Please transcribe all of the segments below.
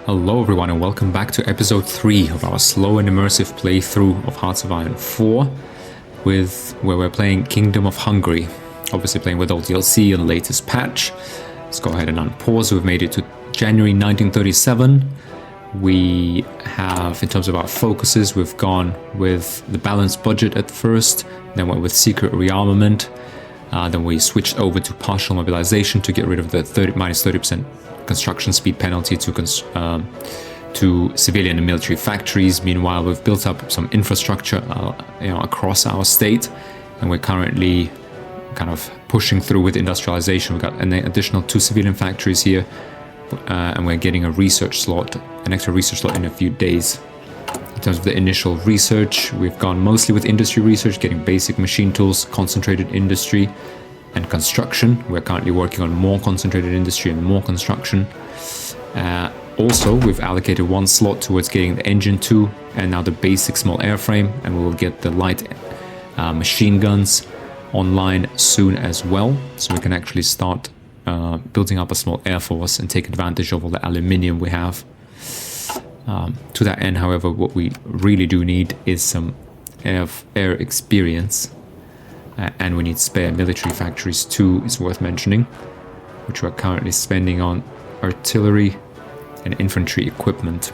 Hello everyone and welcome back to episode 3 of our slow and immersive playthrough of Hearts of Iron 4 where we're playing Kingdom of Hungary. Obviously playing with all DLC and latest patch. Let's go ahead and unpause. We've made it to January 1937. We have, in terms of our focuses, we've gone with the balanced budget at first, then went with secret rearmament, then we switched over to partial mobilization to get rid of the minus 30% construction speed penalty to civilian and military factories. Meanwhile, we've built up some infrastructure across our state, and we're currently kind of pushing through with industrialization. We've got an additional 2 civilian factories here, and we're getting an extra research slot in a few days. In terms of the initial research, we've gone mostly with industry research, getting basic machine tools, concentrated industry, and construction. We're currently working on more concentrated industry and more construction. Also, we've allocated 1 slot towards getting the engine 2 and now the basic small airframe, and we will get the light machine guns online soon as well, so we can actually start building up a small air force and take advantage of all the aluminium we have. To that end, however, what we really do need is some air experience. And we need spare military factories too, it's worth mentioning, which we're currently spending on artillery and infantry equipment.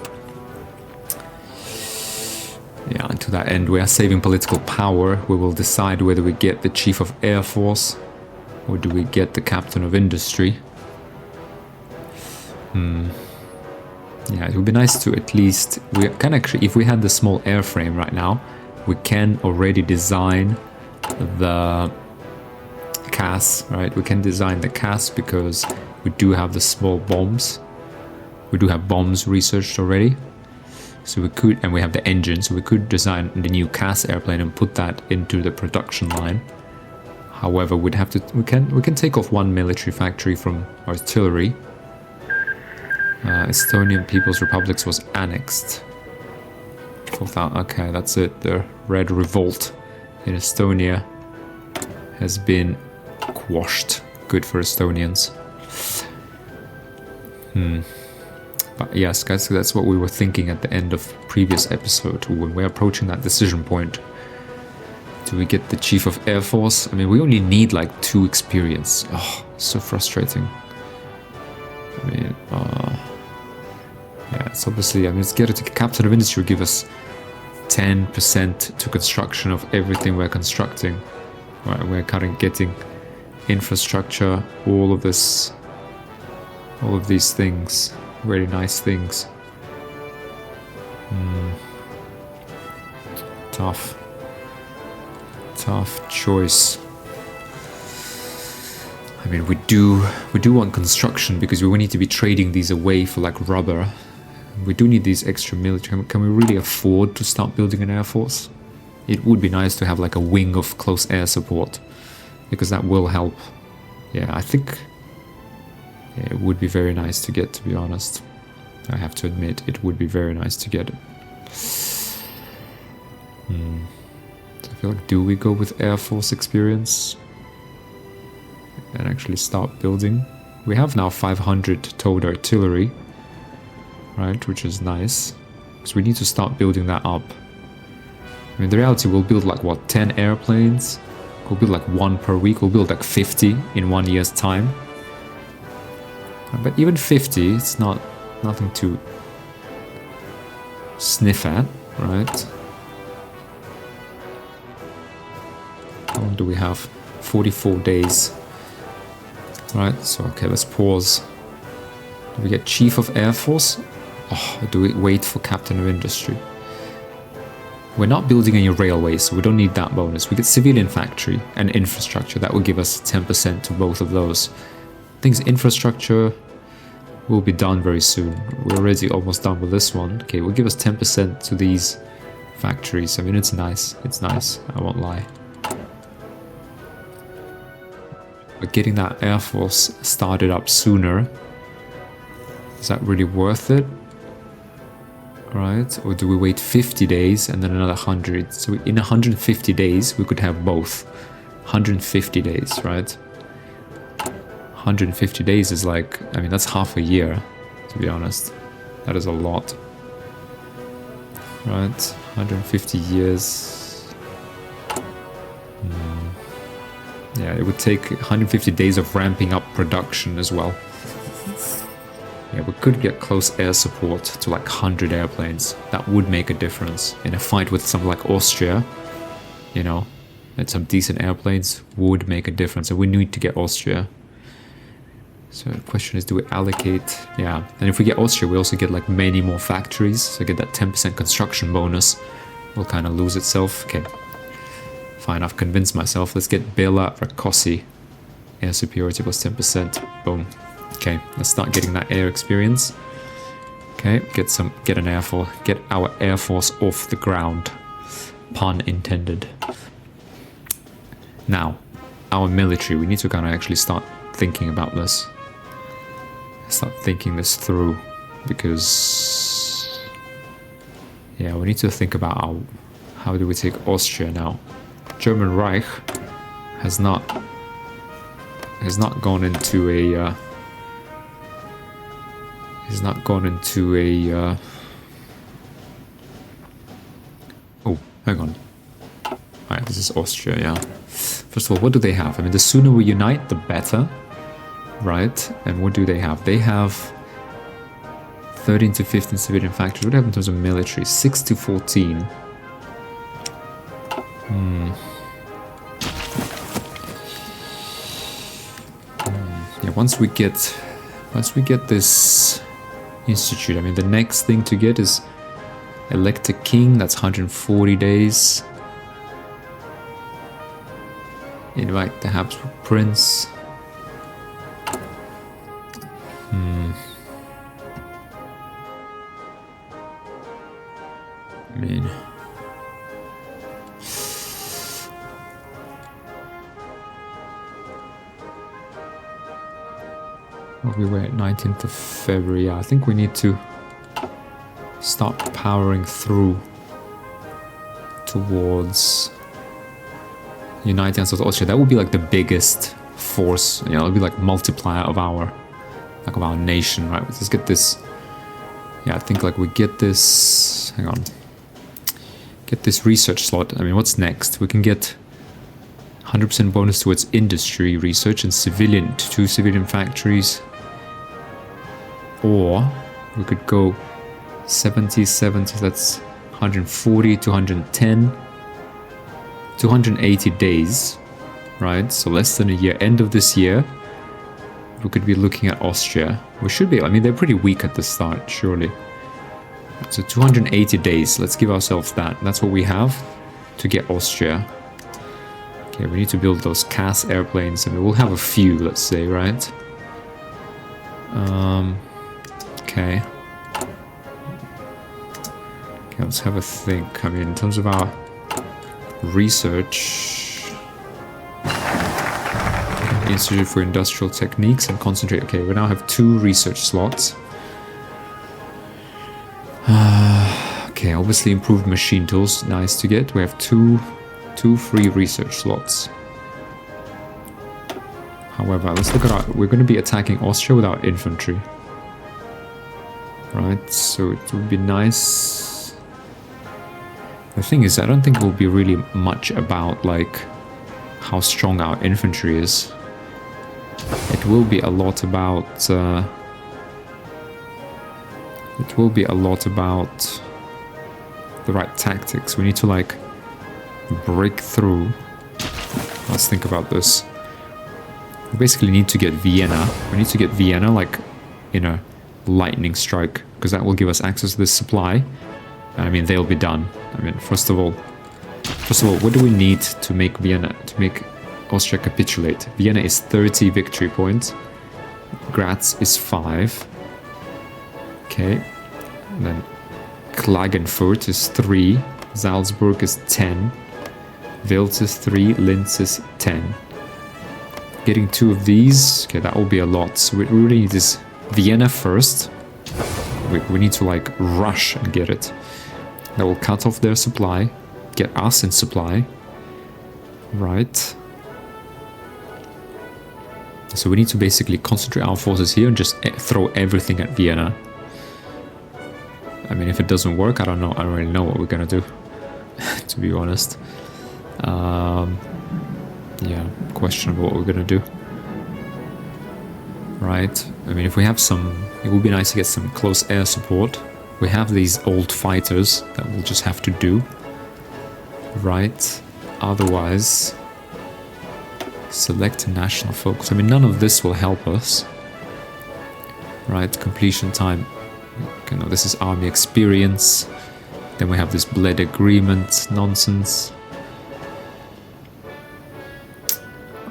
Yeah, and to that end we are saving political power. We will decide whether we get the Chief of Air Force or do we get the Captain of Industry. Yeah, it would be nice to at least, we can actually, if we had the small airframe right now, we can already design the CAS, right? We can design the CAS because we do have the small bombs. We do have bombs researched already. So we could, and we have the engine, so we could design the new CAS airplane and put that into the production line. However, we'd have to, we can take off 1 military factory from artillery. Estonian People's Republic was annexed. Okay, that's it. The Red Revolt in Estonia has been quashed. Good for Estonians. But yes, guys, that's what we were thinking at the end of previous episode when we're approaching that decision point. Do we get the Chief of Air Force? I mean, we only need like 2 experience. Oh, so frustrating. I mean, yeah, it's obviously, I mean, let's get it to Captain of Industry, give us 10% to construction of everything we're constructing. Right, we're kind of getting infrastructure, all of these things, really nice things. Tough choice. I mean, we do want construction because we will need to be trading these away for like rubber. We do need these extra military. Can we really afford to start building an air force? It would be nice to have like a wing of close air support, because that will help. Yeah, I think it would be very nice to get, to be honest. I have to admit, it would be very nice to get it. So I feel like, do we go with Air Force experience and actually start building? We have now 500 towed artillery, right, which is nice, because we need to start building that up. I mean, the reality, we'll build like, what, 10 airplanes? We'll build like 1 per week. We'll build like 50 in 1 year's time. But even 50, it's nothing to sniff at, right? How long do we have? 44 days. Right, so okay, let's pause. Do we get Chief of Air Force? Oh, do we wait for Captain of Industry? We're not building any railways, so we don't need that bonus. We get civilian factory and infrastructure. That will give us 10% to both of those. Things infrastructure will be done very soon. We're already almost done with this one. Okay, we'll give us 10% to these factories. I mean, it's nice. It's nice. I won't lie. But getting that Air Force started up sooner, is that really worth it? Right? Or do we wait 50 days and then another 100? So in 150 days, we could have both. 150 days, right? 150 days is like, I mean, that's half a year, to be honest. That is a lot. Right, 150 years. Yeah, it would take 150 days of ramping up production as well. Yeah, we could get close air support to like 100 airplanes. That would make a difference. In a fight with something like Austria, you know, and some decent airplanes would make a difference. And we need to get Austria. So the question is, do we allocate? Yeah, and if we get Austria, we also get like many more factories. So get that 10% construction bonus. Will kind of lose itself. Okay. Fine, I've convinced myself. Let's get Bela Rakosi. Air superiority plus 10%. Boom. Okay, let's start getting that air experience. Okay, get our air force off the ground. Pun intended. Now, our military. We need to kind of actually start thinking about this. Start thinking this through, because yeah, we need to think about how do we take Austria now. German Reich has not gone into a oh, hang on. Alright, this is Austria, yeah. First of all, what do they have? I mean, the sooner we unite, the better, right? And what do they have? They have 13 to 15 civilian factories. What do they have in terms of military? 6 to 14. Yeah, once we get this institute, I mean, the next thing to get is elect a king. That's 140 days. Invite the Habsburg prince. I mean, well, we were at 19th of February. Yeah, I think we need to start powering through towards uniting South Austria. That would be like the biggest force, you know, it would be like multiplier of our nation, right? Let's get this. Yeah, I think like we get this. Hang on. Get this research slot. I mean, what's next? We can get 100% bonus towards industry research and civilian, 2 civilian factories. Or we could go 70, that's 140, 210, 280 days, right? So less than a year. End of this year, we could be looking at Austria. We should be, I mean, they're pretty weak at the start, surely. So 280 days, let's give ourselves that. That's what we have to get Austria. Okay, we need to build those CAS airplanes. I mean, we'll have a few, let's say, right? Okay. Okay, let's have a think. I mean, in terms of our research, Institute for Industrial Techniques and Concentrate. Okay, we now have 2 research slots. Okay, obviously improved machine tools, nice to get. We have two free research slots. However, let's look at our... We're going to be attacking Austria with our infantry. Right, so it would be nice... The thing is, I don't think it will be really much about, like, how strong our infantry is. It will be a lot about... It will be a lot about the right tactics. We need to, like, break through. Let's think about this. We basically need to get Vienna. We need to get Vienna, like, in a lightning strike, because that will give us access to this supply. I mean, they'll be done. I mean, first of all, what do we need to make Vienna, to make Austria capitulate? Vienna is 30 victory points. Graz is 5. Okay. And then Klagenfurt is 3. Salzburg is 10. Wels is 3. Linz is 10. Getting 2 of these, okay, that will be a lot. So we really need this Vienna first. We need to, like, rush and get it. That will cut off their supply, get us in supply. Right. So we need to basically concentrate our forces here and just throw everything at Vienna. I mean, if it doesn't work, I don't know. I don't really know what we're gonna do, to be honest. Yeah, questionable what we're gonna do. Right. I mean, if we have some, it would be nice to get some close air support. We have these old fighters that we'll just have to do. Right. Otherwise, select national focus. I mean, none of this will help us. Right. Completion time. Okay, no, this is army experience. Then we have this bled agreement nonsense.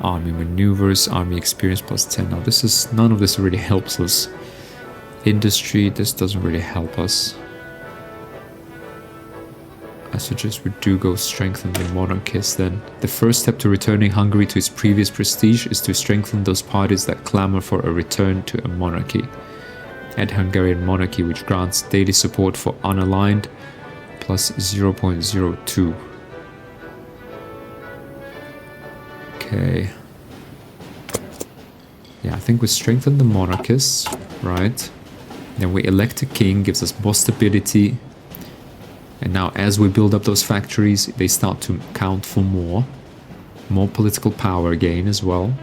Army maneuvers, army experience plus 10. Now this is, none of this really helps us. Industry, this doesn't really help us. I suggest we do go strengthen the monarchists then. The first step to returning Hungary to its previous prestige is to strengthen those parties that clamor for a return to a monarchy. Add Hungarian monarchy, which grants daily support for unaligned plus 0.02. Okay. Yeah, I think we strengthen the monarchists, right? Then we elect a king, gives us more stability. And now as we build up those factories, they start to count for more. More political power gain as well.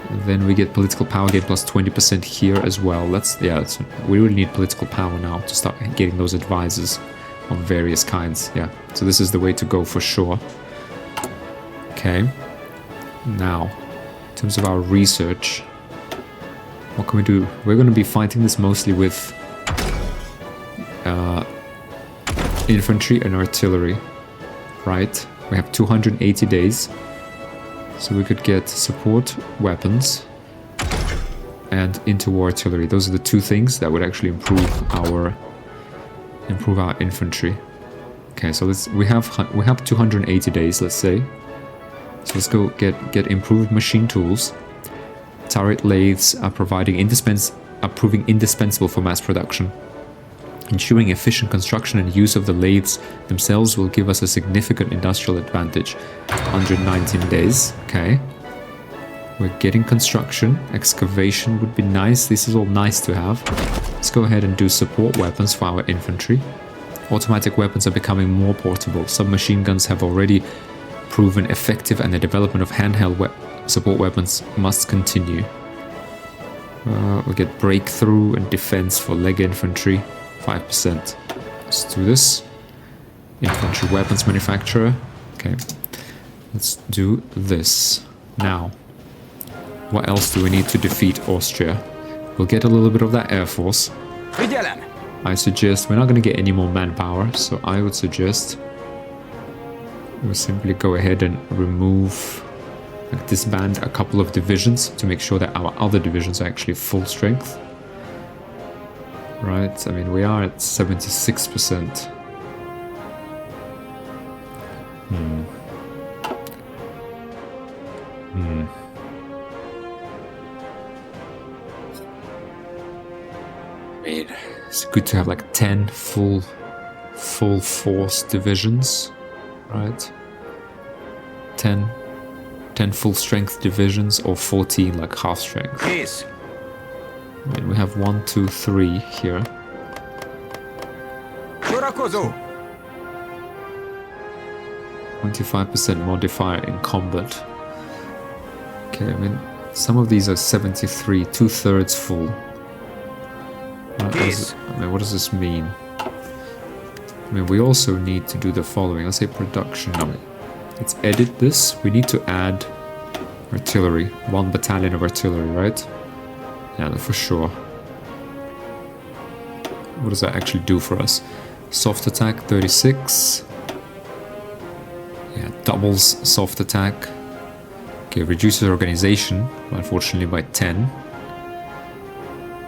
And then we get political power gain plus 20% here as well. We really need political power now to start getting those advisors of various kinds. Yeah, so this is the way to go for sure. Okay, now, in terms of our research, what can we do? We're going to be fighting this mostly with infantry and artillery, right? We have 280 days, so we could get support weapons and interwar artillery. Those are the two things that would actually improve our infantry. Okay, so we have 280 days, let's say. So let's go get improved machine tools. Turret lathes are proving indispensable for mass production. Ensuring efficient construction and use of the lathes themselves will give us a significant industrial advantage. 119 days, okay. We're getting construction. Excavation would be nice. This is all nice to have. Let's go ahead and do support weapons for our infantry. Automatic weapons are becoming more portable. Submachine guns have already proven effective, and the development of handheld support weapons must continue. We'll get breakthrough and defense for leg infantry, 5%. Let's do this. Infantry weapons manufacturer. Okay, let's do this. Now, what else do we need to defeat Austria? We'll get a little bit of that air force. I suggest, we're not going to get any more manpower, so I would suggest we'll simply go ahead and remove, disband a couple of divisions to make sure that our other divisions are actually full strength. Right, I mean, we are at 76%. I mean, it's good to have like 10 full force divisions. Right, 10 full strength divisions or 14 like half strength. Yes. I mean, we have 1, 2, 3 here. 25% modifier in combat. Okay, I mean, some of these are 73, 2/3 full. Yes. What does this mean? I mean, we also need to do the following. Let's say production. No, let's edit this. We need to add artillery. 1 battalion of artillery, right? Yeah, for sure. What does that actually do for us? Soft attack, 36. Yeah, doubles soft attack. Okay, reduces organization, unfortunately, by 10.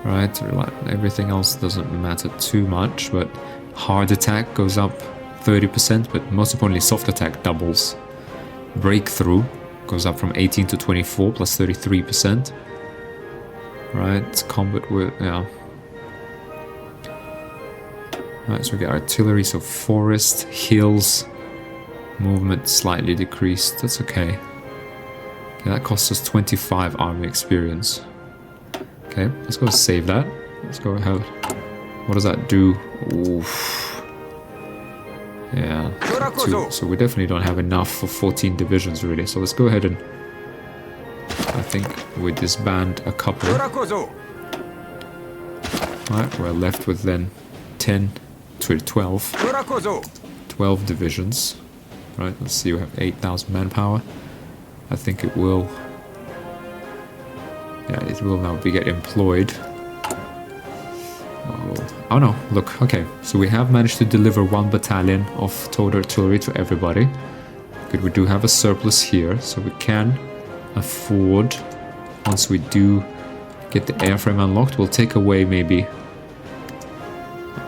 Right, everything else doesn't matter too much, but hard attack goes up 30%, but most importantly, soft attack doubles. Breakthrough goes up from 18 to 24, plus 33%. Right, combat with, yeah. Right, so we get artillery, so forest, hills, movement slightly decreased, that's okay. Okay, that costs us 25 army experience. Okay, let's go save that. Let's go ahead. What does that do? Oof. Yeah. 2. So we definitely don't have enough for 14 divisions really. So let's go ahead and I think we disband a couple. Alright, we're left with then 10 to 12. 12 divisions. Right, let's see, we have 8,000 manpower. I think it will... Yeah, it will now get employed. Oh no, look, okay. So we have managed to deliver 1 battalion of towed artillery to everybody. Good, we do have a surplus here, so we can afford, once we do get the airframe unlocked, we'll take away maybe...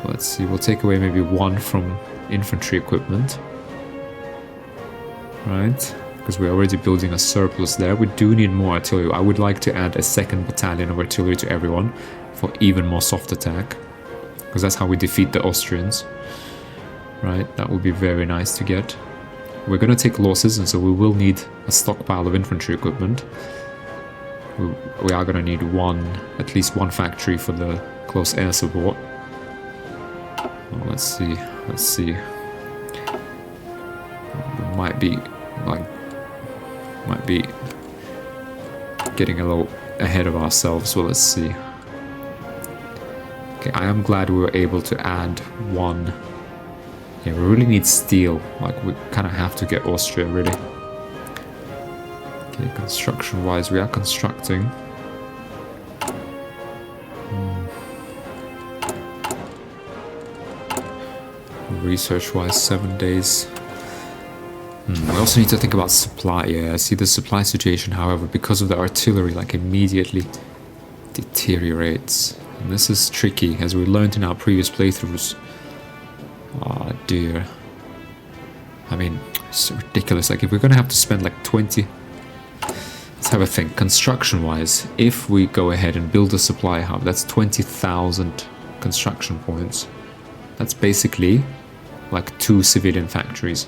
Let's see, we'll take away maybe 1 from infantry equipment. Right? Because we're already building a surplus there. We do need more artillery. I would like to add a 2nd battalion of artillery to everyone for even more soft attack. Because that's how we defeat the Austrians. Right? That would be very nice to get. We're going to take losses, and so we will need a stockpile of infantry equipment. We are going to need at least one factory for the close air support. Well, let's see. We might be getting a little ahead of ourselves. Well, let's see. Okay, I am glad we were able to add 1. Yeah, we really need steel. Like, we kind of have to get Austria, really. Okay, construction-wise, we are constructing. Research-wise, 7 days. We also need to think about supply. Yeah, I see the supply situation, however, because of the artillery, like, immediately deteriorates. And this is tricky, as we learned in our previous playthroughs. Oh dear. I mean, it's ridiculous. Like, if we're gonna have to spend like 20... Let's have a think. Construction-wise, if we go ahead and build a supply hub, that's 20,000 construction points. That's basically like 2 civilian factories.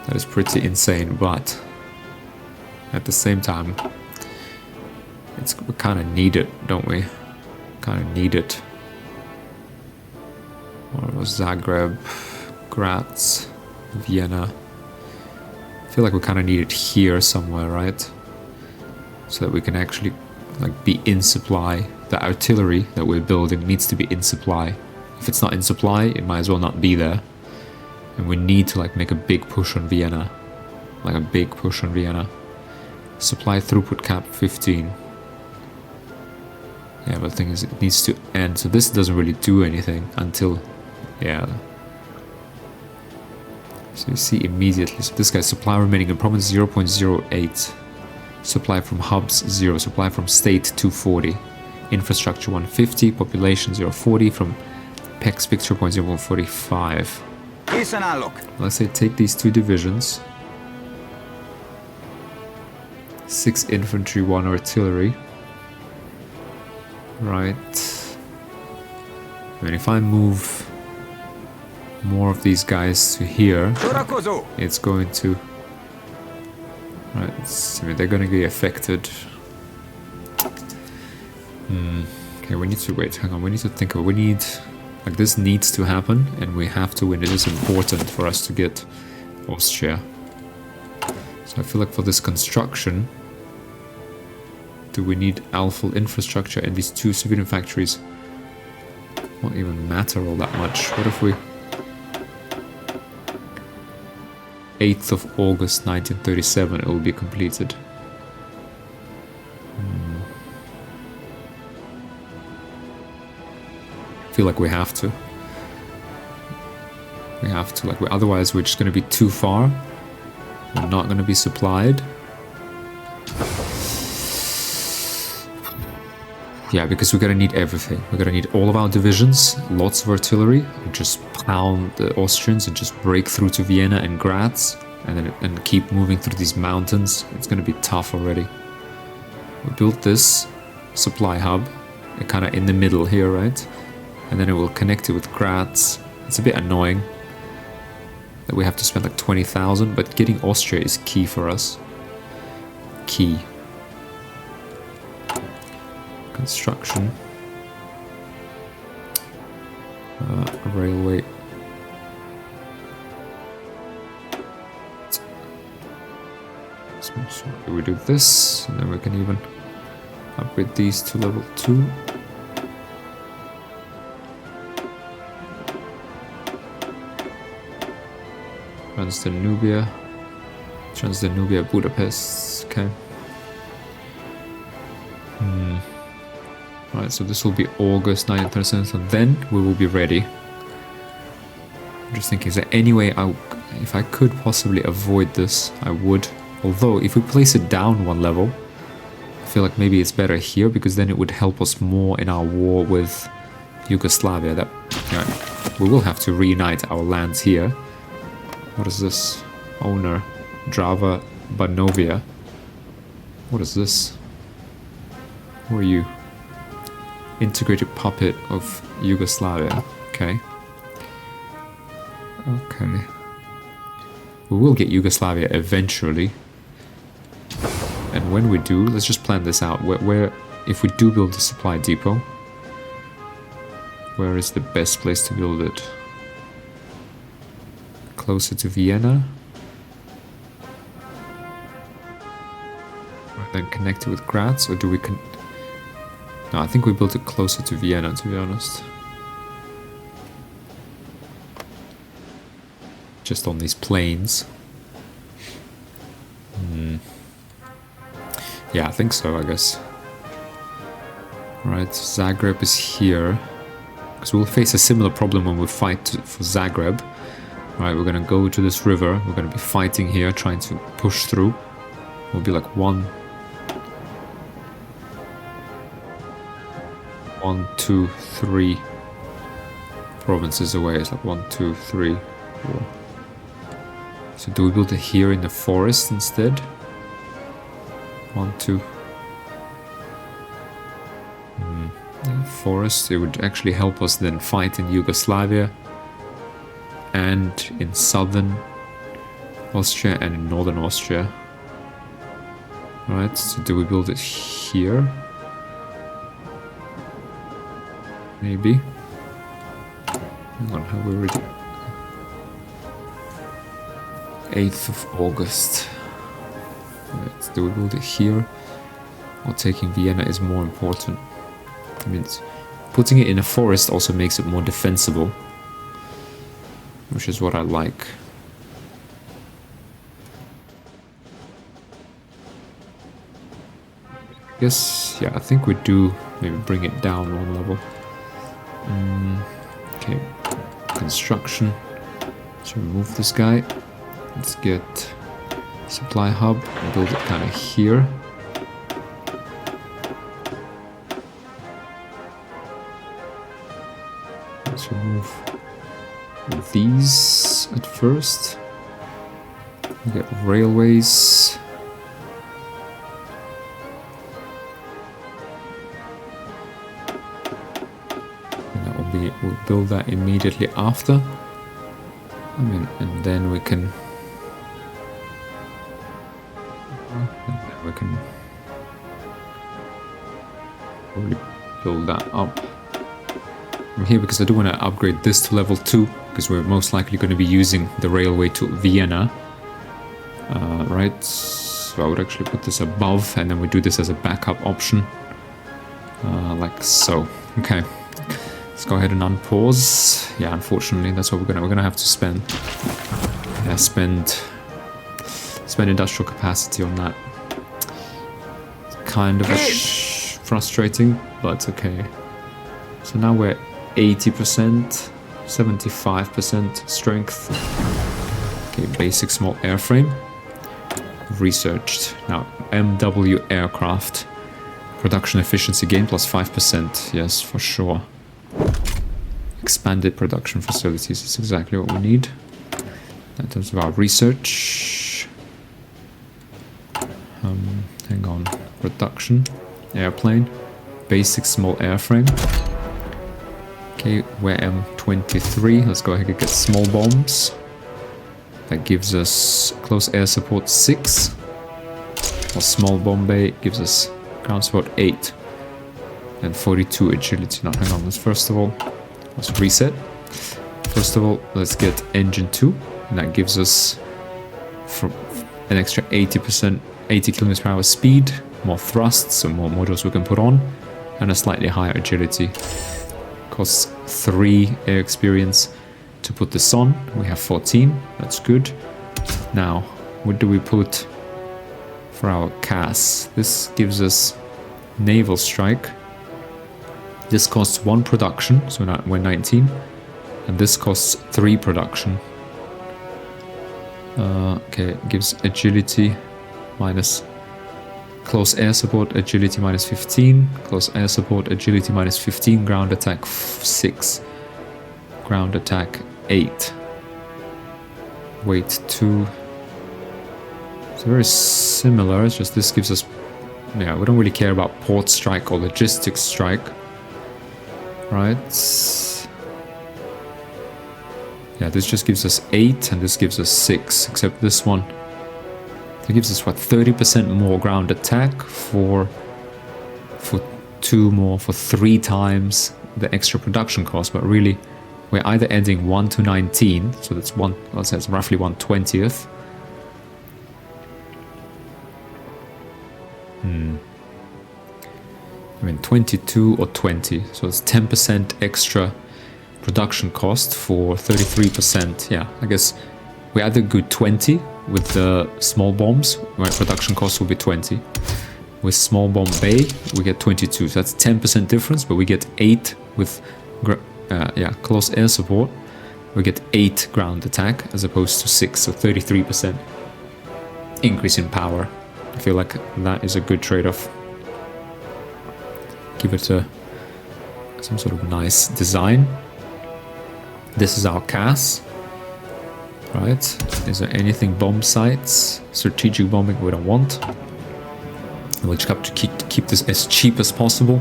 That is pretty insane, but at the same time, we kind of need it, don't we? Kind of need it. Or was Zagreb, Graz, Vienna. I feel like we kind of need it here somewhere, right? So that we can actually like be in supply. The artillery that we're building needs to be in supply. If it's not in supply, it might as well not be there. And we need to like make a big push on Vienna. Like a big push on Vienna. Supply throughput cap 15. Yeah, but the thing is, it needs to end. So this doesn't really do anything until... Yeah. So you see immediately. So this guy's supply remaining in province 0.08. Supply from hubs 0. Supply from state 240. Infrastructure 150. Population 040. From PEX picture point 0.45. Let's say take these 2 divisions. 6 infantry, 1 artillery. Right. I mean, if I move more of these guys to here, it's going to... Right, I mean, they're going to be affected. Okay, we need to wait. Hang on, we need to think of... We need... Like, this needs to happen, and we have to win. It is important for us to get Austria. So I feel like for this construction... Do we need alpha infrastructure, and these 2 civilian factories won't even matter all that much. What if we... 8th of August 1937 it will be completed. I feel like we have to. We have to, like, otherwise we're just going to be too far. We're not going to be supplied. Yeah, because we're going to need everything. We're going to need all of our divisions, lots of artillery, and just pound the Austrians and just break through to Vienna and Graz, and keep moving through these mountains. It's going to be tough already. We built this supply hub, kind of in the middle here, right? And then it will connect it with Graz. It's a bit annoying that we have to spend like 20,000, but getting Austria is key for us. Key. Construction. railway. So we do this, and then we can even upgrade these to level 2. Transdanubia, Budapest. Okay. Right, so this will be August 1937, so then we will be ready. I'm just thinking, is there any way if I could possibly avoid this, I would. Although, if we place it down one level, I feel like maybe it's better here, because then it would help us more in our war with Yugoslavia. That, you know, we will have to reunite our lands here. What is this? Owner, Drava Banovia. What is this? Who are you? Integrated puppet of Yugoslavia. Okay. Okay. We will get Yugoslavia eventually. And when we do, let's just plan this out. Where if we do build a supply depot, where is the best place to build it? Closer to Vienna? Or then connect it with Graz? Or do we No, I think we built it closer to Vienna, to be honest. Just on these plains. Yeah, I think so, I guess. Right, Zagreb is here. Because we'll face a similar problem when we fight for Zagreb. Right, we're gonna go to this river. We're gonna be fighting here, trying to push through. We'll be like 1, 2, 3 provinces away. It's like 1, 2, 3, 4. So do we build it here in the forest instead? 1, 2. Forest, it would actually help us then fight in Yugoslavia and in southern Austria and in northern Austria. Right, so do we build it here? Maybe. Hang on, have we already? 8th of August. Right, do we build it here? Or taking Vienna is more important? I mean, putting it in a forest also makes it more defensible, which is what I like. I guess, yeah, I think we do maybe bring it down 1 level. Okay, construction. Let's remove this guy. Let's get supply hub and build it kind of here. Let's remove these at first. We get railways. We'll build that immediately after. I mean, and then we can probably build that up from here, because I do want to upgrade this to level 2, because we're most likely going to be using the railway to Vienna. Right, so I would actually put this above, and then we do this as a backup option, like so. Okay. Let's go ahead and unpause. Yeah, unfortunately, that's what we're gonna have to spend. Yeah, spend industrial capacity on that. It's kind of frustrating, but it's okay. So now we're 80%, 75% strength. Okay, basic small airframe. Researched. Now, MW aircraft. Production efficiency gain plus 5%. Yes, for sure. Expanded production facilities is exactly what we need. In terms of our research. Hang on. Production. Airplane. Basic small airframe. Okay, we're M23. Let's go ahead and get small bombs. That gives us close air support 6. Or small bomb bay gives us ground support 8. And 42 agility. Now hang on, let's first of all Let's reset. First of all, let's get engine 2, and that gives us from an extra 80%, 80 kilometers per hour speed, more thrust, so more modules we can put on, and a slightly higher agility. Costs 3 air experience to put this on. We have 14, that's good. Now, what do we put for our CAS? This gives us naval strike. This costs 1 production, so we're 19, and this costs 3 production. Okay, it gives agility minus close air support, agility minus 15, close air support, agility minus 15, ground attack 6, ground attack 8, weight 2. It's very similar, it's just this gives us, yeah, we don't really care about port strike or logistics strike, right? Yeah, this just gives us 8 and this gives us 6, except this one, it gives us what, 30% more ground attack for 2 more, for 3 times the extra production cost, but really we're either adding 1 to 19, so that's one, let's say it's roughly 1/20th. I mean 22 or 20, so it's 10% extra production cost for 33%. Yeah, I guess we either go 20 with the small bombs, right? Production cost will be 20. With small bomb bay, we get 22. So that's 10% difference, but we get 8 with close air support. We get 8 ground attack as opposed to 6, so 33% increase in power. I feel like that is a good trade-off. Give it some sort of nice design. This is our CAS, right? Is there anything bomb sites? Strategic bombing we don't want. We'll just have to keep this as cheap as possible.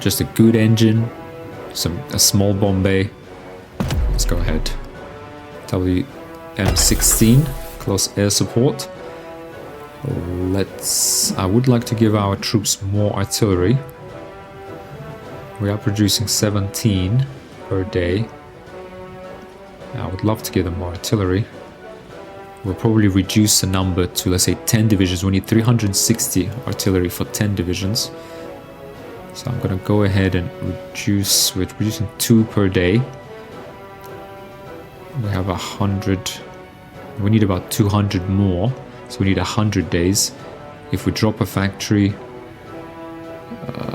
Just a good engine, a small bomb bay. Let's go ahead. WM16, close air support. I would like to give our troops more artillery. We are producing 17 per day. I would love to give them more artillery. We'll probably reduce the number to, let's say, 10 divisions. We need 360 artillery for 10 divisions. So I'm going to go ahead and reduce, we're producing 2 per day. We have 100, we need about 200 more. So we need 100 days. If we drop a factory,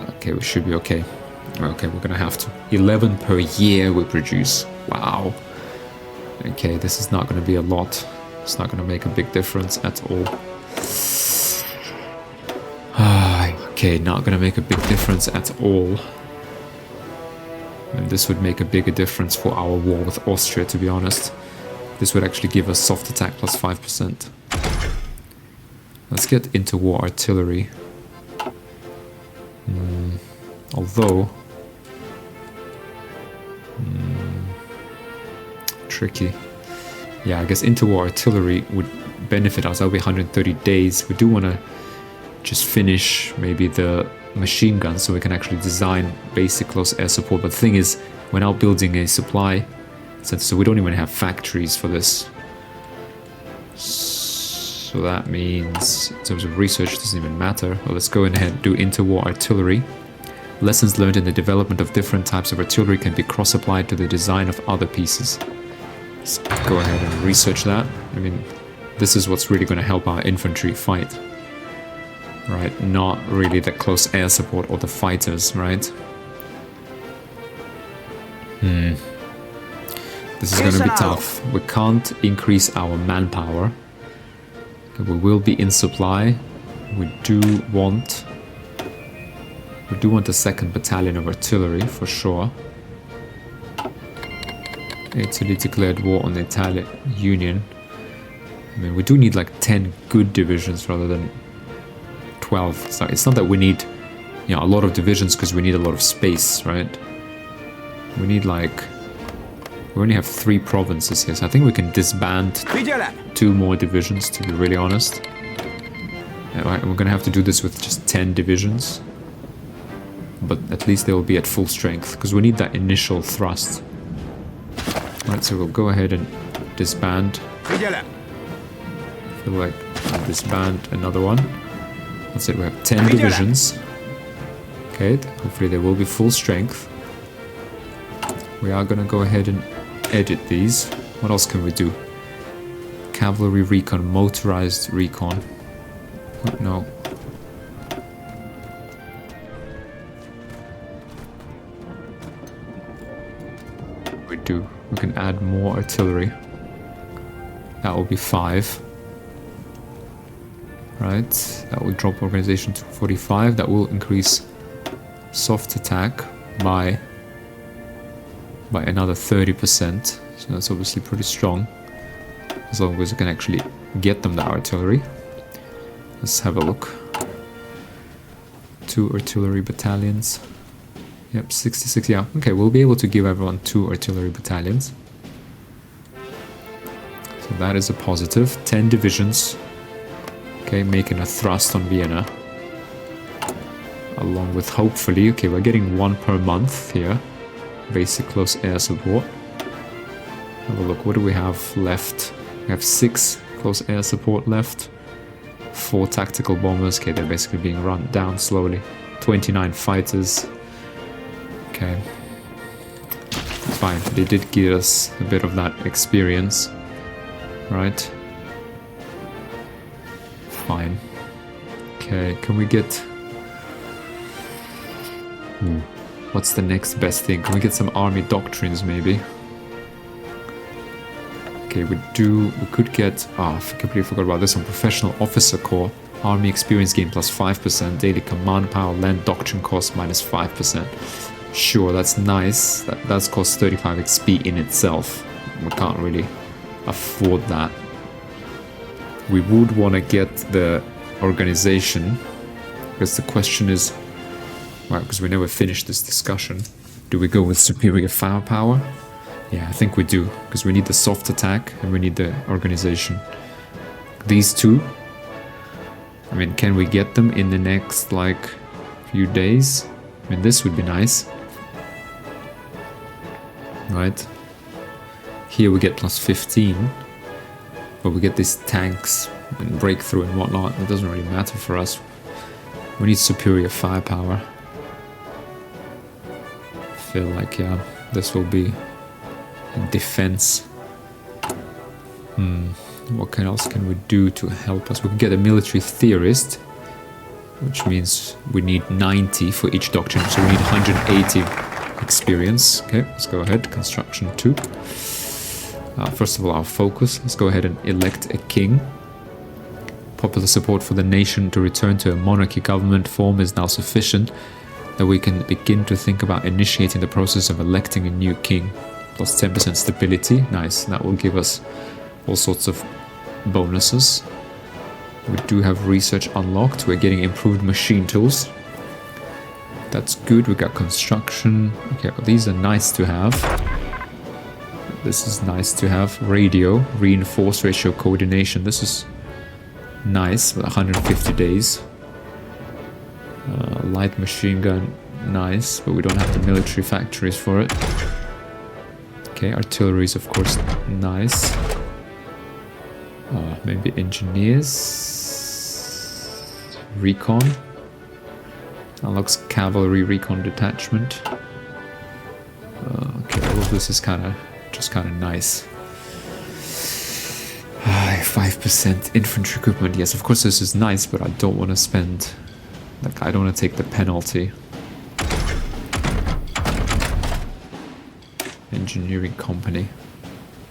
okay, we should be okay. Okay, we're going to have to. 11 per year we produce. Wow. Okay, this is not going to be a lot. It's not going to make a big difference at all. Okay, not going to make a big difference at all. And this would make a bigger difference for our war with Austria, to be honest. This would actually give us soft attack plus 5%. Let's get interwar artillery. Although... tricky. Yeah, I guess interwar artillery would benefit us. That'll be 130 days. We do want to just finish maybe the machine guns so we can actually design basic close air support. But the thing is, we're now building a supply center, so we don't even have factories for this. So that means, in terms of research, it doesn't even matter. Well, let's go ahead and do interwar artillery. Lessons learned in the development of different types of artillery can be cross-applied to the design of other pieces. Let's go ahead and research that. I mean, this is what's really going to help our infantry fight. Right, not really the close air support or the fighters, right? This is going to be tough. We can't increase our manpower. Okay, we will be in supply. We do want a second battalion of artillery for sure. Italy declared war on the Italian Union. I mean, we do need like 10 good divisions rather than 12. So it's not that we need, you know, a lot of divisions because we need a lot of space, right? We need like, we only have 3 provinces here, so I think we can disband 2 more divisions, to be really honest. Yeah, right, we're gonna have to do this with just 10 divisions. but at least they will be at full strength, because we need that initial thrust. Right, so we'll go ahead and disband. I feel like I'll disband another one. That's it, we have 10 divisions. Okay, hopefully they will be full strength. We are gonna go ahead and edit these. What else can we do? Cavalry recon, motorized recon. Oh, no. We do. We can add more artillery. That will be 5. Right, that will drop organization to 45. That will increase soft attack by another 30%. So that's obviously pretty strong. As long as we can actually get them the artillery. Let's have a look. 2 artillery battalions. Yep, 66, yeah. Okay, we'll be able to give everyone 2 artillery battalions. So that is a positive. 10 divisions. Okay, making a thrust on Vienna. Along with, hopefully, okay, we're getting 1 per month here. Basic close air support. Have a look, what do we have left? We have 6 close air support left. 4 tactical bombers. Okay, they're basically being run down slowly. 29 fighters. Okay. Fine, they did give us a bit of that experience. Right. Fine. Okay, can we get... What's the next best thing? Can we get some army doctrines, maybe? Okay, we could get... I completely forgot about this one. Professional Officer Corps. Army experience gain plus 5%. Daily command power. Land doctrine cost minus 5%. Sure, that's nice. That's cost 35 XP in itself. We can't really afford that. We would want to get the organization, because the question is, well, because we never finished this discussion, do we go with superior firepower? Yeah, I think we do, because we need the soft attack and we need the organization. These two, I mean, can we get them in the next, like, few days? I mean, this would be nice. Right? Here we get plus 15. But we get these tanks and breakthrough and whatnot. It doesn't really matter for us. We need superior firepower. I feel like, yeah, this will be in defense. What else can we do to help us? We can get a military theorist, which means we need 90 for each doctrine. So we need 180 experience. Okay, let's go ahead. Construction 2. First of all, our focus. Let's go ahead and elect a king. Popular support for the nation to return to a monarchy government form is now sufficient that we can begin to think about initiating the process of electing a new king. Plus 10% stability. Nice. That will give us all sorts of bonuses. We do have research unlocked. We're getting improved machine tools. That's good. We got construction. Okay, well, these are nice to have. This is nice to have. Radio, reinforce ratio coordination. This is nice with 150 days. Light machine gun, nice, but we don't have the military factories for it. Okay, artillery is of course nice. Maybe engineers. Recon. Unlocks cavalry recon detachment. Okay, all of this is just kind of nice. 5% infantry equipment. Yes, of course this is nice, but I don't want to spend... Like, I don't want to take the penalty. Engineering company.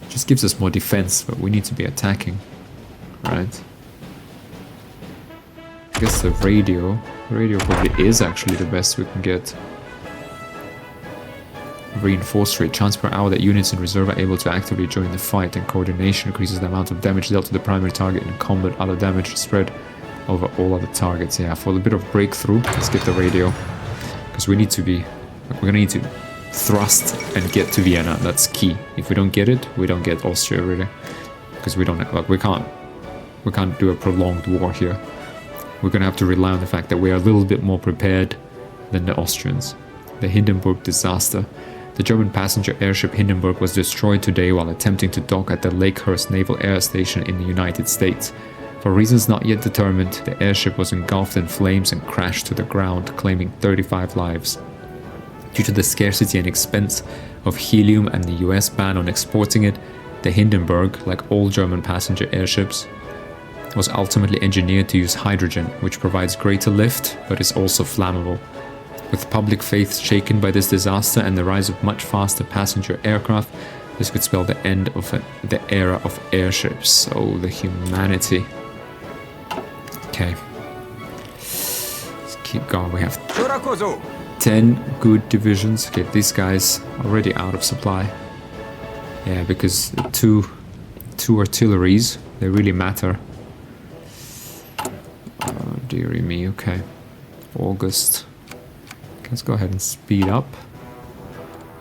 Just gives us more defense, but we need to be attacking. Right? I guess the radio... Radio probably is actually the best we can get. Reinforce rate. Chance per hour that units in reserve are able to actively join the fight, and coordination increases the amount of damage dealt to the primary target in combat. Other damage spread over all other targets. Yeah, for a bit of breakthrough, let's get the radio. Because we need to be... We're gonna need to thrust and get to Vienna. That's key. If we don't get it, we don't get Austria really. Because we don't... Like, we can't do a prolonged war here. We're gonna have to rely on the fact that we are a little bit more prepared than the Austrians. The Hindenburg disaster. The German passenger airship Hindenburg was destroyed today while attempting to dock at the Lakehurst Naval Air Station in the United States. For reasons not yet determined, the airship was engulfed in flames and crashed to the ground, claiming 35 lives. Due to the scarcity and expense of helium and the US ban on exporting it, the Hindenburg, like all German passenger airships, was ultimately engineered to use hydrogen, which provides greater lift but is also flammable. With public faith shaken by this disaster and the rise of much faster passenger aircraft, this could spell the end of the era of airships. Oh, the humanity. Okay. Let's keep going. We have 10 good divisions. Okay, these guys are already out of supply. Yeah, because the two artilleries, they really matter. Oh, dearie me. Okay. August. Okay, let's go ahead and speed up.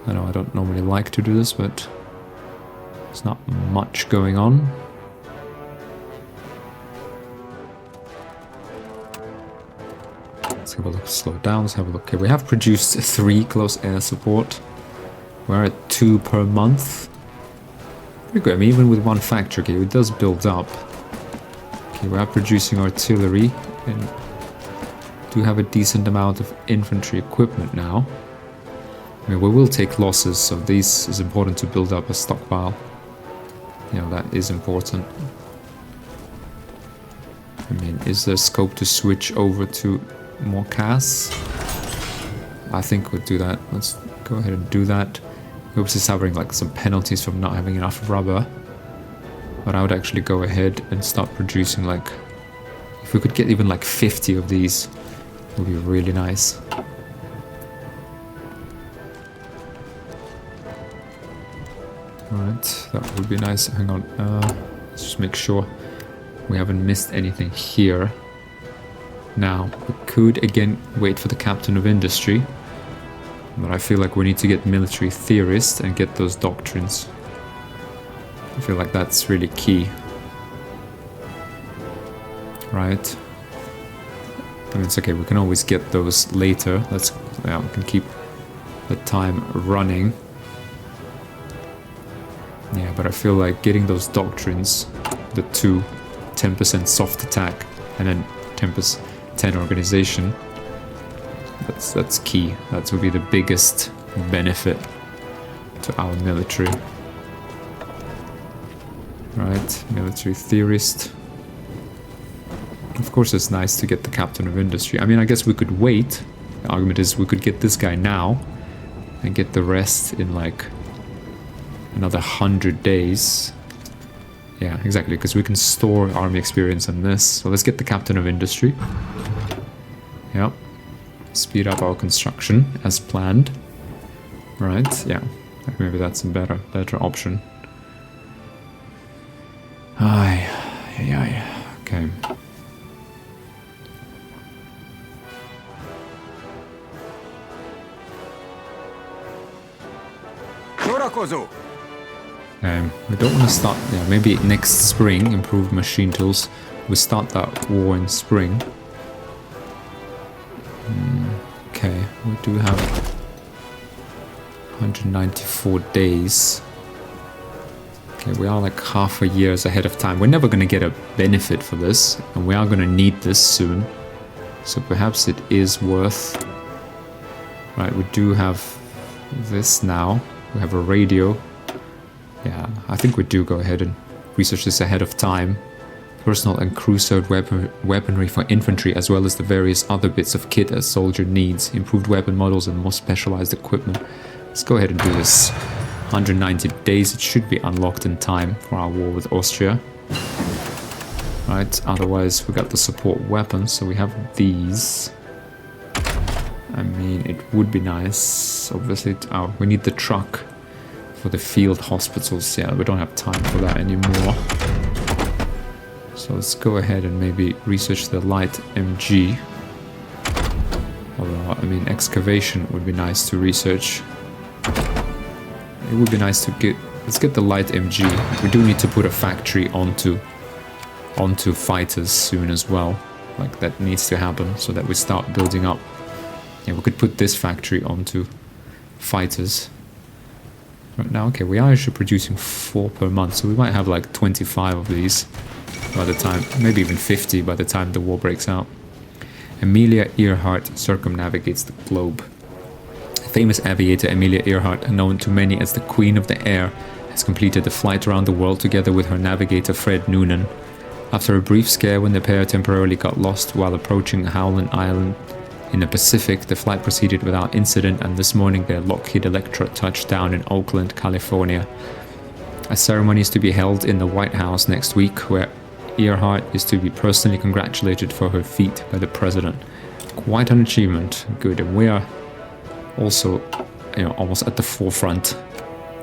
I know I don't normally like to do this, but there's not much going on. Let's have a look. Slow down. Let's have a look. Okay, we have produced 3 close air support. We're at 2 per month. Pretty good. I mean, even with 1 factory, okay, it does build up. Okay, we are producing artillery and do have a decent amount of infantry equipment now. I mean, we will take losses, so this is important to build up a stockpile. You know, that is important. I mean, is there scope to switch over to more CAS? I think we'll do that. Let's go ahead and do that. We're obviously suffering like some penalties from not having enough rubber. But I would actually go ahead and start producing like... If we could get even like 50 of these, it would be really nice. Alright, that would be nice. Hang on, let's just make sure we haven't missed anything here. Now, we could again wait for the captain of industry, but I feel like we need to get military theorists and get those doctrines. I feel like that's really key. Right. I mean, it's okay, we can always get those later. We can keep the time running. Yeah, but I feel like getting those doctrines, the 10% soft attack and then 10% organization, that's key. That will be the biggest benefit to our military. Right, military theorist. Of course it's nice to get the captain of industry. I mean, I guess we could wait. The argument is we could get this guy now and get the rest in like another 100 days. Yeah, exactly, because we can store army experience on this. So let's get the captain of industry. Yep. Speed up our construction as planned. Right, yeah. Maybe that's a better option. Aye. Okay. We don't want to start, yeah, maybe next spring, improve machine tools. We start that war in spring. Okay, we do have 194 days. Okay, we are like half a year ahead of time. We're never going to get a benefit for this, and we are going to need this soon. So perhaps it is worth... Right, we do have this now. We have a radio. Yeah, I think we do go ahead and research this ahead of time. Personal and crucial weaponry for infantry, as well as the various other bits of kit a soldier needs. Improved weapon models and more specialized equipment. Let's go ahead and do this. 190 days, it should be unlocked in time for our war with Austria. Right, otherwise we got the support weapons, so we have these. I mean, it would be nice, obviously, we need the truck for the field hospitals. Yeah, we don't have time for that anymore. So let's go ahead and maybe research the light MG. Although, I mean, excavation would be nice to research. It would be nice to get... Let's get the light MG. We do need to put a factory onto fighters soon as well. Like, that needs to happen so that we start building up Yeah, we could put this factory onto fighters. Right now, okay, we are actually producing 4 per month, so we might have like 25 of these by the time, maybe even 50 by the time the war breaks out. Amelia Earhart circumnavigates the globe. Famous aviator Amelia Earhart, known to many as the Queen of the Air, has completed the flight around the world together with her navigator Fred Noonan. After a brief scare when the pair temporarily got lost while approaching Howland Island in the Pacific, the flight proceeded without incident, and this morning their Lockheed Electra touched down in Oakland, California. A ceremony is to be held in the White House next week, where Earhart is to be personally congratulated for her feat by the president. Quite an achievement. Good, and we are also, you know, almost at the forefront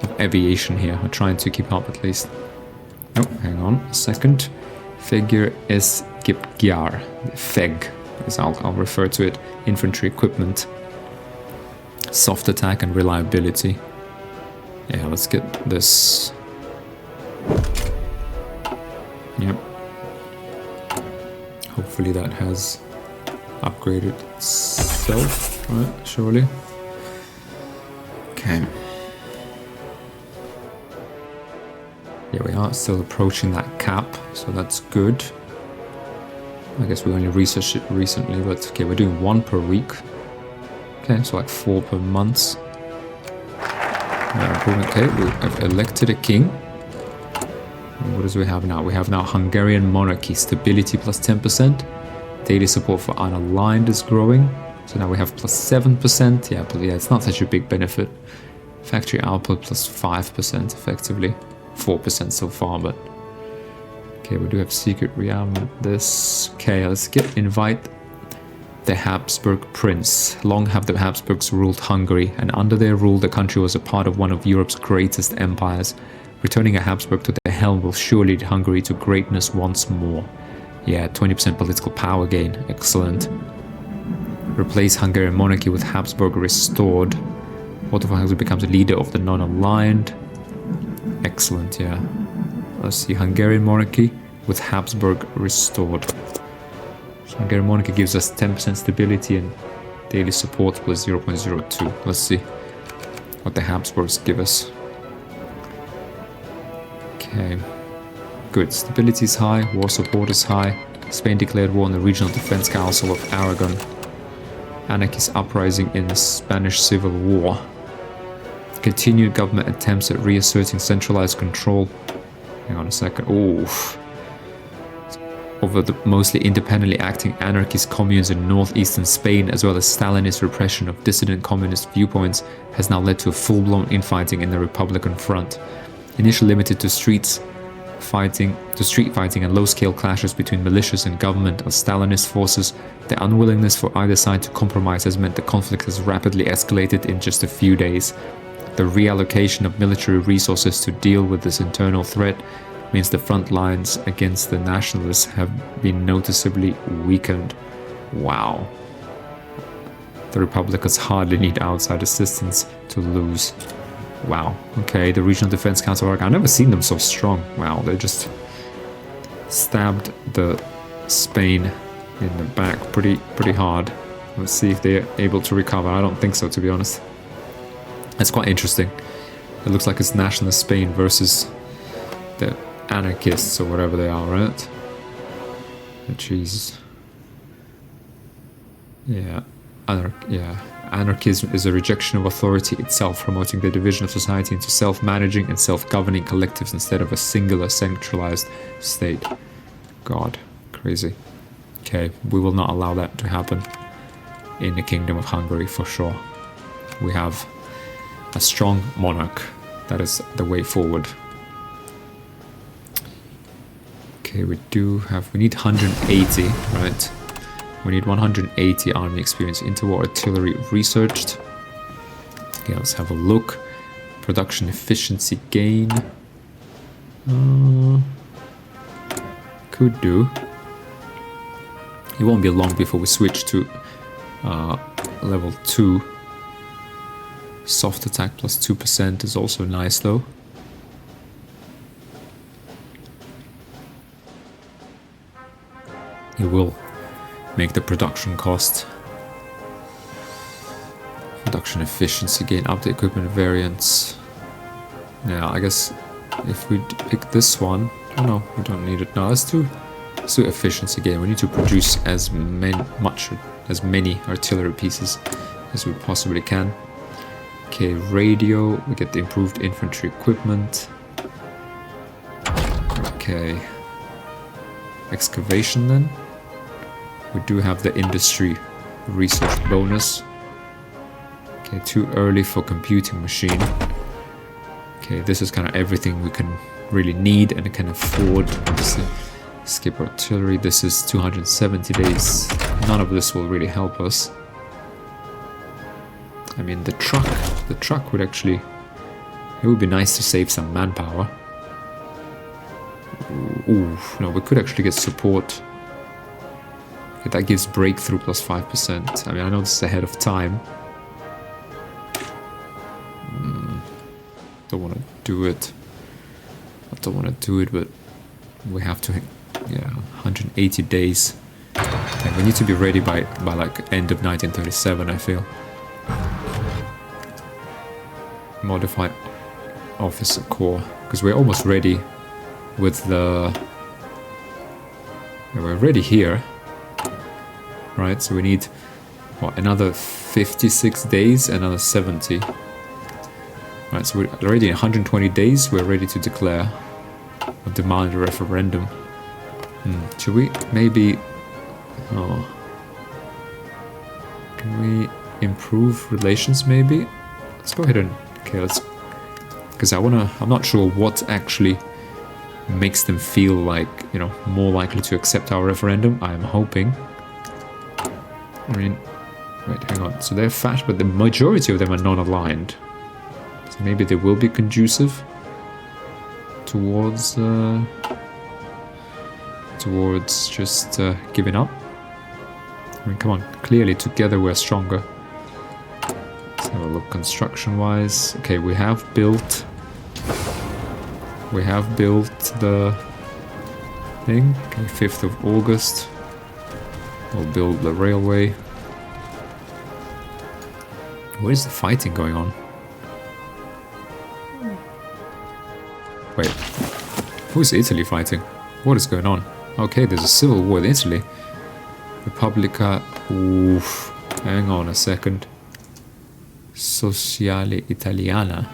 of aviation here. We're trying to keep up at least. Oh, hang on a second. Figure is Gipgyar. FEG, as I'll refer to it. Infantry equipment. Soft attack and reliability. Yeah, let's get this. Yep. Hopefully that has upgraded itself, right? Surely. Okay. Yeah, we are still approaching that cap, so that's good. I guess we only researched it recently, but okay, we're doing 1 per week. Okay, so like 4 per month. Okay, we have elected a king. And what do we have now? We have now Hungarian monarchy, stability plus 10%. Daily support for unaligned is growing. So now we have plus 7%. Yeah, but yeah, it's not such a big benefit. Factory output plus 5% effectively. 4% so far, but okay, we do have secret rearmament. This, okay, let's invite the Habsburg prince. Long have the Habsburgs ruled Hungary, and under their rule the country was a part of one of Europe's greatest empires. Returning a Habsburg to the helm will surely lead Hungary to greatness once more. Yeah, 20% political power gain, excellent. Replace Hungarian monarchy with Habsburg restored. Otto von Habsburg becomes a leader of the non-aligned. Excellent, yeah. Let's see, Hungarian monarchy with Habsburg restored. So Hungarian monarchy gives us 10% stability and daily support plus 0.02. Let's see what the Habsburgs give us. Okay. Good, stability is high, war support is high. Spain declared war on the Regional Defense Council of Aragon. Anarchist uprising in the Spanish Civil War. Continued government attempts at reasserting centralized control. Hang on a second. Oof. Over the mostly independently acting anarchist communes in northeastern Spain, as well as Stalinist repression of dissident communist viewpoints, has now led to a full-blown infighting in the Republican front. Initially limited to street fighting and low-scale clashes between militias and government or Stalinist forces, the unwillingness for either side to compromise has meant the conflict has rapidly escalated in just a few days. The reallocation of military resources to deal with this internal threat means the front lines against the nationalists have been noticeably weakened. Wow. The Republicans hardly need outside assistance to lose. Wow. Okay, the Regional Defense Council of Aragon. I've never seen them so strong. Wow, they just stabbed the Spain in the back pretty hard. Let's see if they're able to recover. I don't think so, to be honest. That's quite interesting. It looks like it's nationalist Spain versus the anarchists or whatever they are, right? Jeez. Yeah. Anarchism is a rejection of authority itself, promoting the division of society into self-managing and self-governing collectives instead of a singular centralized state. God, crazy. Okay, we will not allow that to happen in the Kingdom of Hungary for sure. We have a strong monarch. That is the way forward. Okay, we need 180, right? We need 180 army experience. Interwar artillery researched. Okay, let's have a look. Production efficiency gain. Could do. It won't be long before we switch to level 2. Soft attack plus 2% is also nice though. It will make the production cost Production efficiency gain, update equipment variants. Yeah, I guess if we pick this one... Oh no, we don't need it. No, let's do efficiency gain. We need to produce as many artillery pieces as we possibly can. Okay, radio, we get the improved infantry equipment. Okay. Excavation then. We do have the industry research bonus. Okay, too early for computing machine. Okay, this is kind of everything we can really need and can afford. Obviously, skip artillery. This is 270 days. None of this will really help us. I mean, the truck would actually... It would be nice to save some manpower. Ooh, no, we could actually get support. Okay, that gives breakthrough plus 5%. I mean, I know this is ahead of time. Don't want to do it. I don't want to do it, but we have to. Yeah, 180 days. And we need to be ready by like end of 1937, I feel. Modify officer corps, because we're almost ready with the... Yeah, we're ready here, right? So we need, what, another 56 days, another 70. Right, so we're already in 120 days, we're ready to declare or demand a referendum. Should we maybe... Oh. Can we improve relations maybe? Let's go ahead and... Okay, let's... Because I'm not sure what actually makes them feel like, you know, more likely to accept our referendum. I'm hoping. I mean... Wait, hang on. So they're fat, but the majority of them are non-aligned. So maybe they will be conducive towards... towards just giving up. I mean, come on. Clearly, together we're stronger. Let's have a look construction-wise. Okay, we have built... We have built the thing. Okay, 5th of August. We'll build the railway. Where is the fighting going on? Wait. Who's Italy fighting? What is going on? Okay, there's a civil war in Italy. Repubblica... Oof. Hang on a second. Sociale Italiana.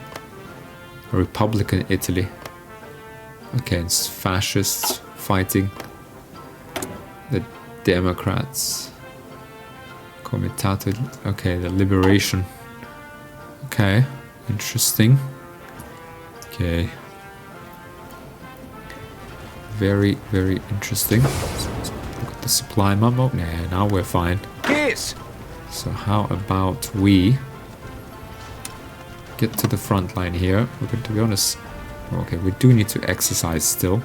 Republican Italy. Okay, it's fascists fighting the Democrats. Comitato... Okay, the liberation. Okay, interesting. Okay. Very, very interesting. Look at the supply map. Oh, yeah, now we're fine. Yes. So how about we get to the front line here? We're going to be honest. Okay, we do need to exercise still.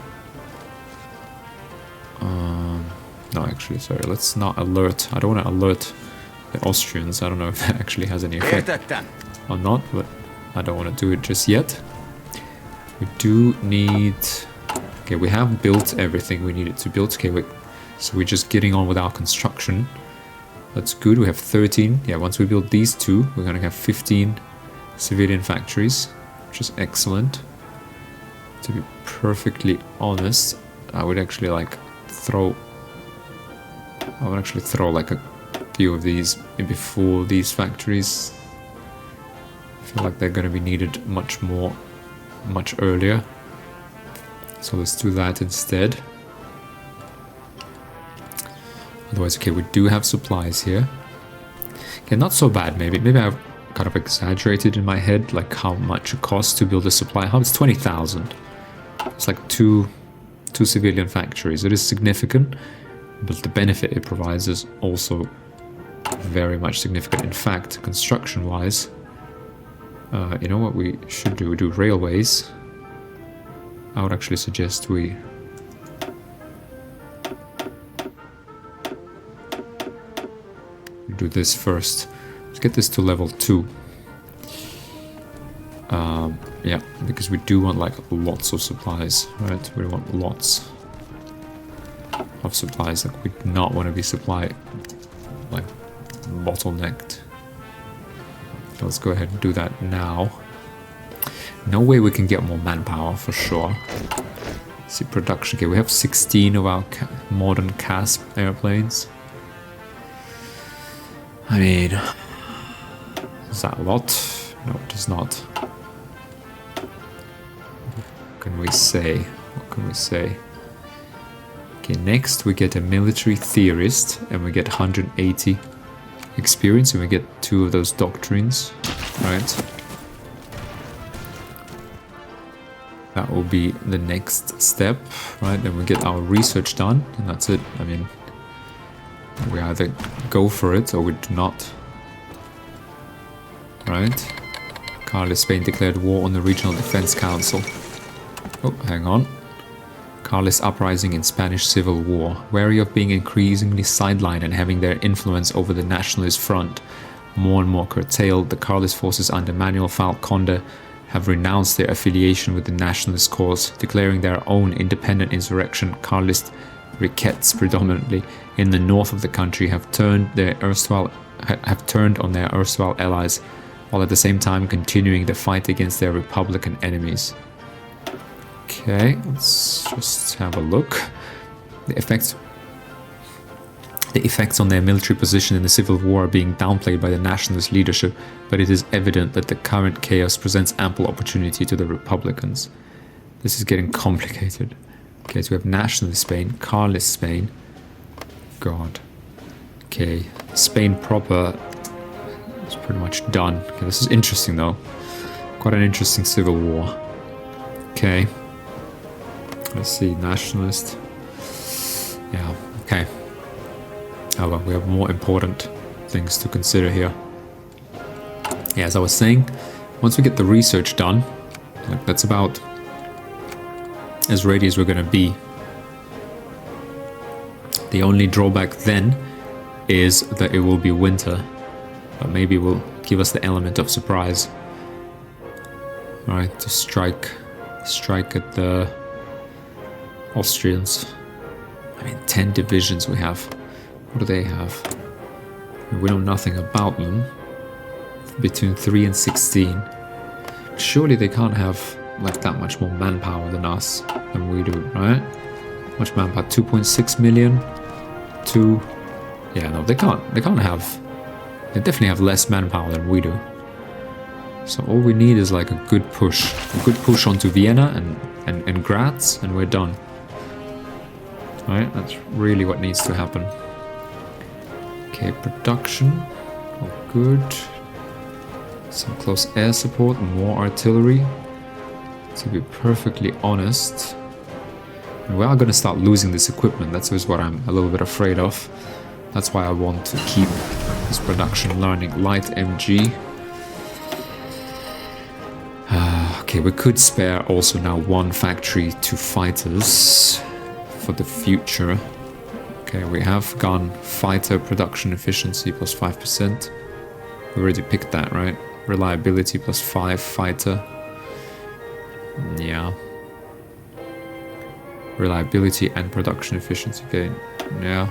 No, actually, sorry. Let's not alert. I don't want to alert the Austrians. I don't know if that actually has any effect or not, but I don't want to do it just yet. We do need... Okay, we have built everything we needed to build. Okay, so we're just getting on with our construction. That's good. We have 13. Yeah, once we build these two, we're going to have 15 civilian factories, which is excellent. To be perfectly honest, I would actually like throw like a few of these before these factories. I feel like they're going to be needed much earlier. So let's do that instead. Otherwise, okay, we do have supplies here. Okay, not so bad maybe. Maybe I've kind of exaggerated in my head, like how much it costs to build a supply hub. It's 20,000. It's like two civilian factories. It is significant, but the benefit it provides is also very much significant. In fact, construction-wise, you know what we should do? We do railways. I would actually suggest we do this first. Let's get this to level 2. Yeah, because we do want like lots of supplies, right? We want lots of supplies. Like we do not want to be supply like bottlenecked. Let's go ahead and do that now. No way we can get more manpower for sure. Let's see, production. Okay, we have 16 of our modern CASP airplanes. I mean, is that a lot? No, it is not. What can we say? What can we say? Okay, next we get a military theorist, and we get 180 experience, and we get 2 of those doctrines, right? That will be the next step, right? Then we get our research done, and that's it. I mean, we either go for it or we do not. Right? Carlist Spain declared war on the Regional Defense Council. Oh, hang on. Carlist uprising in Spanish Civil War. Wary of being increasingly sidelined and having their influence over the nationalist front more and more curtailed, the Carlist forces under Manuel Falconde have renounced their affiliation with the nationalist cause, declaring their own independent insurrection. Carlist riquettes, predominantly in the north of the country, have turned on their erstwhile allies, while at the same time continuing the fight against their republican enemies. Okay, let's just have a look. The effects on their military position in the Civil War are being downplayed by the nationalist leadership, but it is evident that the current chaos presents ample opportunity to the Republicans. This is getting complicated. Okay, so we have nationalist Spain, Carlist Spain. God. Okay, Spain proper is pretty much done. Okay, this is interesting though. Quite an interesting civil war. Okay. Let's see, nationalist. Yeah, okay. However, we have more important things to consider here. Yeah, as I was saying, once we get the research done, like that's about as ready as we're going to be. The only drawback then is that it will be winter, but maybe it will give us the element of surprise. Alright, to strike at the Austrians. I mean, 10 divisions we have. What do they have? We know nothing about them. Between 3 and 16. Surely they can't have like that much more manpower than us, than we do, right? Much manpower? 2.6 million? 2... Yeah, no, they can't have... They definitely have less manpower than we do. So all we need is like a good push. A good push onto Vienna and Graz, and we're done. Right? That's really what needs to happen. Okay, production. All good. Some close air support and more artillery. To be perfectly honest, we are going to start losing this equipment. That's just what I'm a little bit afraid of. That's why I want to keep this production learning. Light MG. Okay, we could spare also now 1 factory to fighters for the future. Okay, we have gun fighter production efficiency plus 5%. We already picked that, right? Reliability plus 5 fighter. Yeah. Reliability and production efficiency gain. Yeah.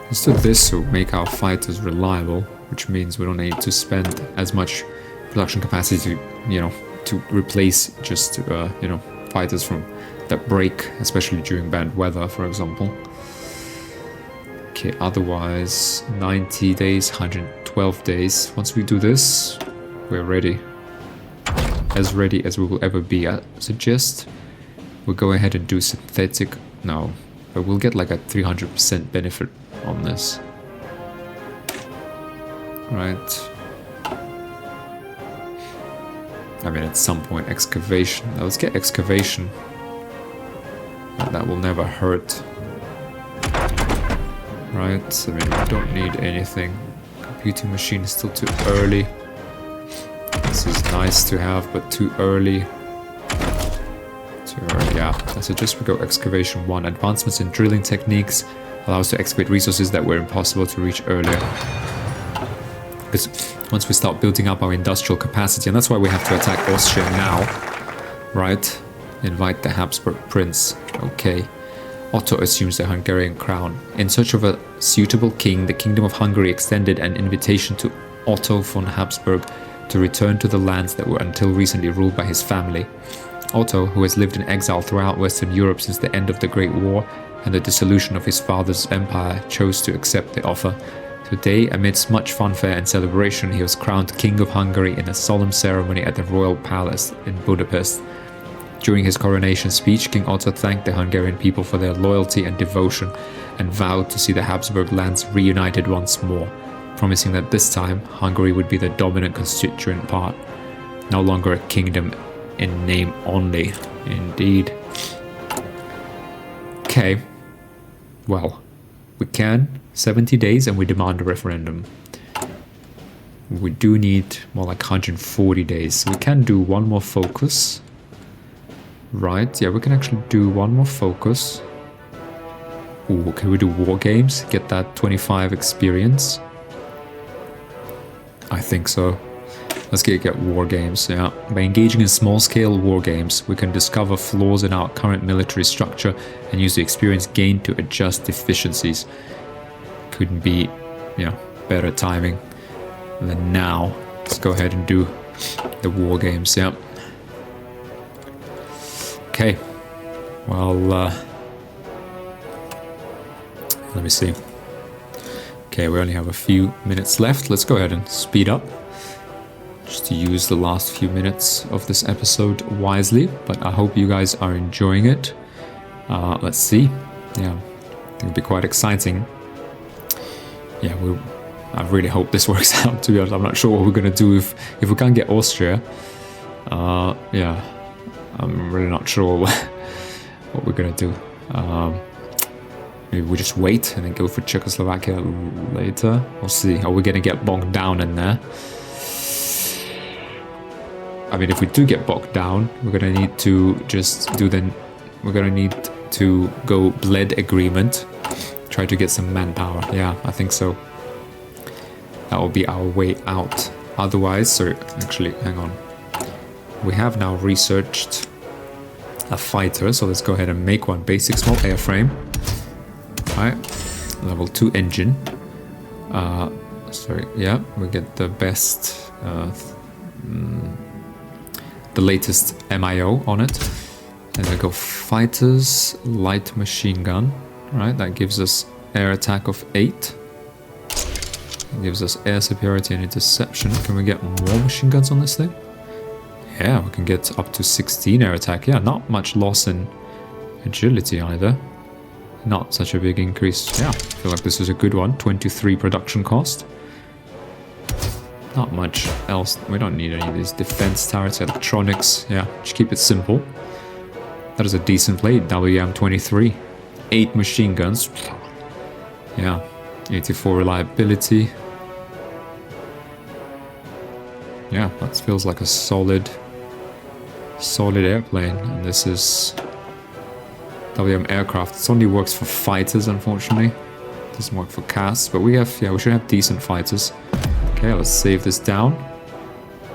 Let's do this to make our fighters reliable, which means we don't need to spend as much production capacity to, you know, to replace just, you know, fighters from that break, especially during bad weather, for example. Okay, otherwise 90 days, 112 days. Once we do this, we're ready. As ready as we will ever be. I suggest we'll go ahead and do synthetic. No, but we'll get like a 300% benefit on this. Right. I mean, at some point, excavation. Now, let's get excavation. That will never hurt. Right, I mean, we don't need anything. Computing machine is still too early. This is nice to have, but too early. Too early, yeah. I suggest we go excavation 1. Advancements in drilling techniques allow us to excavate resources that were impossible to reach earlier. Because once we start building up our industrial capacity, and that's why we have to attack Austria now, right? Invite the Habsburg prince. Okay. Otto assumes the Hungarian crown. In search of a suitable king, the Kingdom of Hungary extended an invitation to Otto von Habsburg to return to the lands that were until recently ruled by his family. Otto, who has lived in exile throughout Western Europe since the end of the Great War and the dissolution of his father's empire, chose to accept the offer. Today, amidst much fanfare and celebration, he was crowned King of Hungary in a solemn ceremony at the Royal Palace in Budapest. During his coronation speech, King Otto thanked the Hungarian people for their loyalty and devotion and vowed to see the Habsburg lands reunited once more, promising that this time Hungary would be the dominant constituent part, no longer a kingdom in name only. Indeed. Okay. Well, we can. 70 days and we demand a referendum. We do need more like 140 days. So we can do one more focus. Right, yeah, we can actually do one more focus. Ooh, can we do war games? Get that 25 experience? I think so. Let's get war games, yeah. By engaging in small-scale war games, we can discover flaws in our current military structure and use the experience gained to adjust deficiencies. Couldn't be, better timing than now. Let's go ahead and do the war games, yeah. Okay. Well, let me see. Okay, we only have a few minutes left. Let's go ahead and speed up. Just to use the last few minutes of this episode wisely, but I hope you guys are enjoying it. Let's see. Yeah, I think it'll be quite exciting. Yeah, I really hope this works out, to be honest. I'm not sure what we're going to do if we can't get Austria. Yeah, I'm really not sure what we're going to do. Maybe we just wait and then go for Czechoslovakia later. We'll see. Are we going to get bogged down in there? I mean, if we do get bogged down, we're going to need to just do we're going to need to go bled agreement. Try to get some manpower. Yeah, I think so. That will be our way out. Otherwise, sorry, actually, hang on. We have now researched a fighter, so let's go ahead and make one. Basic small airframe. Alright, level 2 engine. Sorry, yeah, we get the best, the latest MIO on it. And we go fighters, light machine gun. Right, that gives us air attack of 8. It gives us air superiority and interception. Can we get more machine guns on this thing? Yeah, we can get up to 16 air attack. Yeah, not much loss in agility either. Not such a big increase. Yeah, I feel like this is a good one. 23 production cost. Not much else. We don't need any of these defense turrets, electronics. Yeah, just keep it simple. That is a decent plate. WM23. 8 machine guns. Yeah, 84 reliability. Yeah, that feels like a solid airplane. And this is WM aircraft. It only works for fighters, unfortunately. Doesn't work for CAS, but we should have decent fighters. Okay, let's save this down.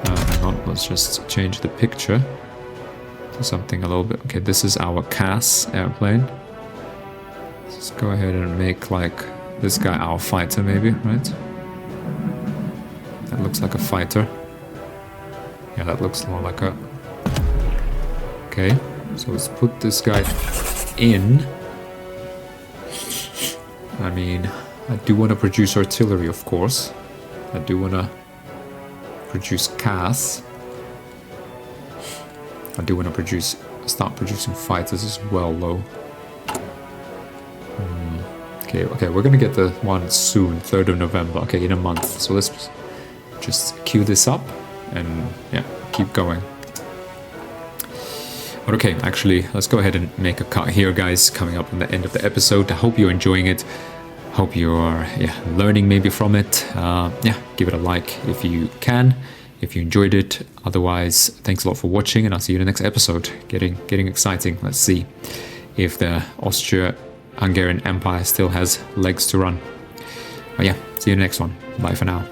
Hang on, let's just change the picture to something a little bit. Okay, this is our CAS airplane. Let's go ahead and make like this guy our fighter, maybe, right? That looks like a fighter. Yeah, that looks more like a... Okay, so let's put this guy in. I mean, I do want to produce artillery, of course. I do want to produce CAS. I do want to start producing fighters as well, though. Okay, we're gonna get the one soon, 3rd of November. Okay, in a month. So let's just queue this up and yeah, keep going. But okay, actually, let's go ahead and make a cut here, guys. Coming up on the end of the episode. I hope you're enjoying it. Hope you're learning maybe from it. Give it a like if you can, if you enjoyed it. Otherwise, thanks a lot for watching, and I'll see you in the next episode. Getting exciting. Let's see if the Austro-Hungarian Empire still has legs to run. But yeah, see you in the next one. Bye for now.